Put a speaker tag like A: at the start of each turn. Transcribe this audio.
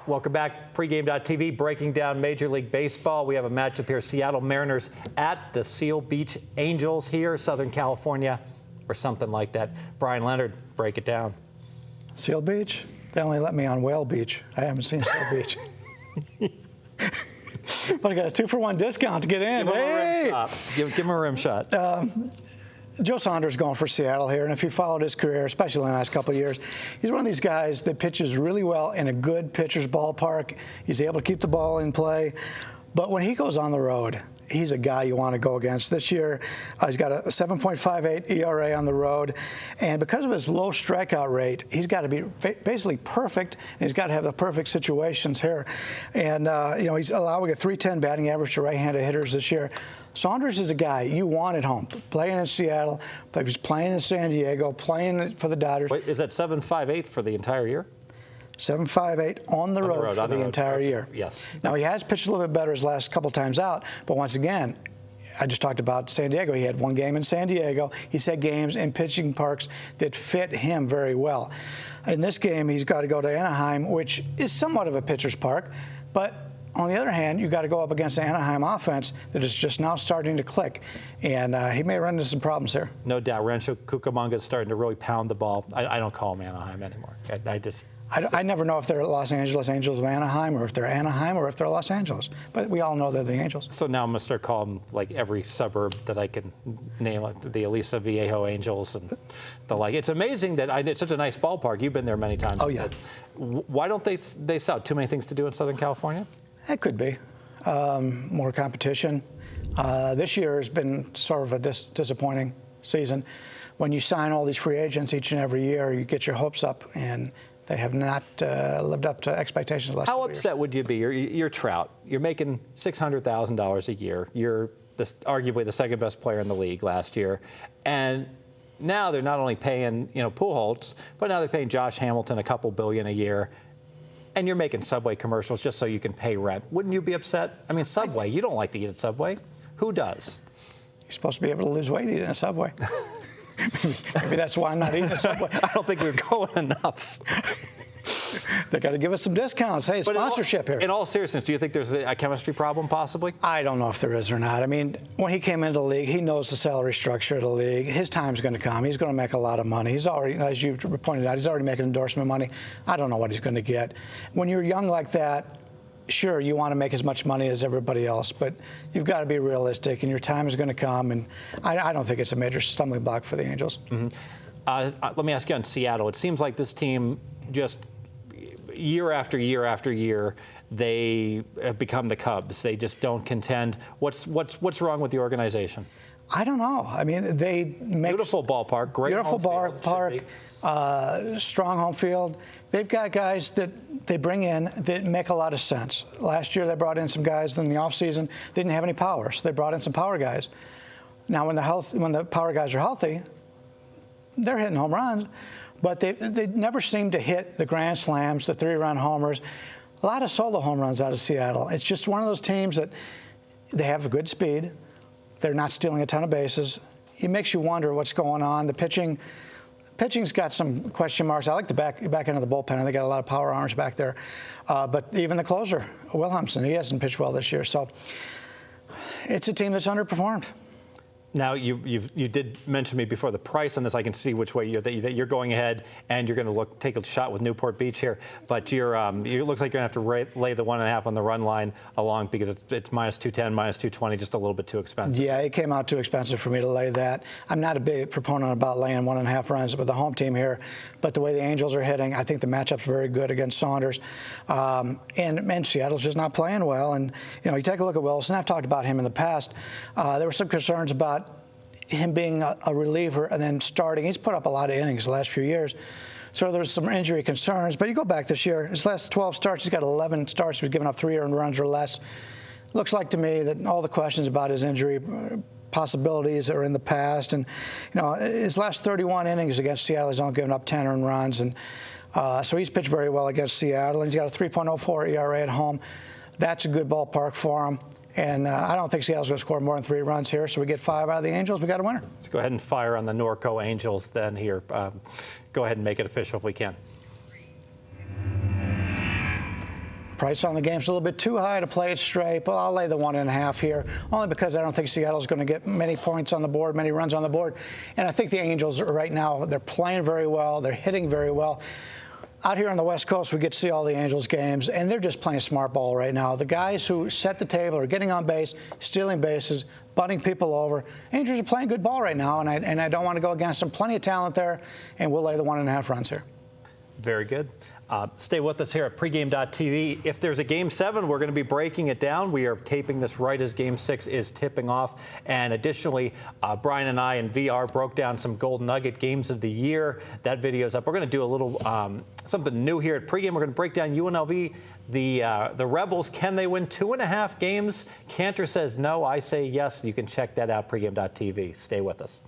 A: Welcome back. Pregame.tv breaking down Major League Baseball. We have a matchup here. Seattle Mariners at the Seal Beach Angels here, Southern California, or something like that. Brian Leonard, break it down.
B: Seal Beach? They only let me on Whale Beach. I haven't seen Seal Beach. But I got a 2-for-1 discount to get in.
A: Give him a rim shot. Give him a rim shot.
B: Joe Saunders going for Seattle here, and if you followed his career, especially in the last couple of years, he's one of these guys that pitches really well in a good pitcher's ballpark. He's able to keep the ball in play. But when he goes on the road, he's a guy you want to go against. This year, he's got a 7.58 ERA on the road, and because of his low strikeout rate, he's got to be basically perfect, and he's got to have the perfect situations here. And, he's allowing a .310 batting average to right-handed hitters this year. Saunders is a guy you want at home, playing in Seattle, but he's playing in San Diego, playing for the Dodgers.
A: Wait, is that 7.58 for the entire year?
B: 7.58 on the road for the entire year.
A: Yes.
B: Now, he has pitched a little bit better his last couple times out, but once again, I just talked about San Diego. He had one game in San Diego. He's had games in pitching parks that fit him very well. In this game, he's got to go to Anaheim, which is somewhat of a pitcher's park, but on the other hand, you've got to go up against the Anaheim offense that is just now starting to click, and he may run into some problems here.
A: No doubt. Rancho Cucamonga is starting to really pound the ball. I don't call them Anaheim anymore.
B: I never know if they're Los Angeles Angels of Anaheim, or if they're Anaheim, or if they're Los Angeles. But we all know they're the Angels.
A: So now I'm going to start calling them like every suburb that I can name, like the Aliso Viejo Angels and the like. It's amazing that it's such a nice ballpark. You've been there many times.
B: Oh, yeah.
A: Why don't they sell? Too many things to do in Southern California?
B: It could be. More competition. This year has been sort of a disappointing season. When you sign all these free agents each and every year, you get your hopes up, and they have not lived up to expectations the last couple years.
A: How upset would you be? You're Trout. You're making $600,000 a year. You're arguably the second best player in the league last year. And now they're not only paying Pujols, but now they're paying Josh Hamilton a couple billion a year. And you're making Subway commercials just so you can pay rent. Wouldn't you be upset? I mean, Subway, you don't like to eat at Subway. Who does?
B: You're supposed to be able to lose weight eating at Subway. Maybe that's why I'm not eating at Subway.
A: I don't think we're going enough.
B: They got to give us some discounts. Hey, sponsorship here.
A: In all seriousness, do you think there's a chemistry problem possibly?
B: I don't know if there is or not. I mean, when he came into the league, he knows the salary structure of the league. His time's going to come. He's going to make a lot of money. He's already, as you pointed out, he's already making endorsement money. I don't know what he's going to get. When you're young like that, sure, you want to make as much money as everybody else, but you've got to be realistic, and your time is going to come. And I don't think it's a major stumbling block for the Angels.
A: Mm-hmm. Let me ask you on Seattle. It seems like this team just year after year after year, they have become the Cubs. They just don't contend. What's wrong with the organization?
B: I don't know. I mean, they make
A: beautiful ballpark, great
B: beautiful
A: home
B: ballpark, strong home field. They've got guys that they bring in that make a lot of sense. Last year, they brought in some guys in the offseason. They didn't have any power, so they brought in some power guys. Now, when the power guys are healthy, they're hitting home runs. But they never seem to hit the grand slams, the 3-run homers. A lot of solo home runs out of Seattle. It's just one of those teams that they have a good speed. They're not stealing a ton of bases. It makes you wonder what's going on. The pitching's got some question marks. I like the back end of the bullpen. They got a lot of power arms back there. But even the closer, Wilhelmsen, he hasn't pitched well this year. So it's a team that's underperformed.
A: Now, you did mention me before the price on this. I can see which way that you're going ahead, and you're going to take a shot with Newport Beach here. But it looks like you're going to have to lay the 1.5 on the run line along because it's minus 210, minus 220, just a little bit too expensive.
B: Yeah, it came out too expensive for me to lay that. I'm not a big proponent about laying 1.5 runs with the home team here, but the way the Angels are hitting, I think the matchup's very good against Saunders. And Seattle's just not playing well. And, you take a look at Wilson. I've talked about him in the past. There were some concerns about him being a reliever and then starting. He's put up a lot of innings the last few years. So there's some injury concerns. But you go back this year, his last 12 starts, he's got 11 starts. He's given up 3 earned runs or less. Looks like to me that all the questions about his injury possibilities are in the past. And, his last 31 innings against Seattle, he's only given up 10 earned runs. And so he's pitched very well against Seattle. And he's got a 3.04 ERA at home. That's a good ballpark for him. And I don't think Seattle's going to score more than 3 runs here. So we get 5 out of the Angels. We got a winner.
A: Let's go ahead and fire on the Norco Angels then here. Go ahead and make it official if we can.
B: Price on the game's a little bit too high to play it straight, but I'll lay the 1.5 here, only because I don't think Seattle's going to get many points on the board, many runs on the board. And I think the Angels right now, they're playing very well, they're hitting very well. Out here on the West Coast, we get to see all the Angels games, and they're just playing smart ball right now. The guys who set the table are getting on base, stealing bases, butting people over. Angels are playing good ball right now, and I don't want to go against them. Plenty of talent there, and we'll lay the 1.5 runs here.
A: Very good. Stay with us here at pregame.tv. If there's a Game 7, we're going to be breaking it down. We are taping this right as Game 6 is tipping off. And additionally, Brian and I in VR broke down some Golden Nugget games of the year. That video's up. We're going to do a little something new here at pregame. We're going to break down UNLV. The Rebels, can they win 2.5 games? Cantor says no. I say yes. You can check that out, pregame.tv. Stay with us.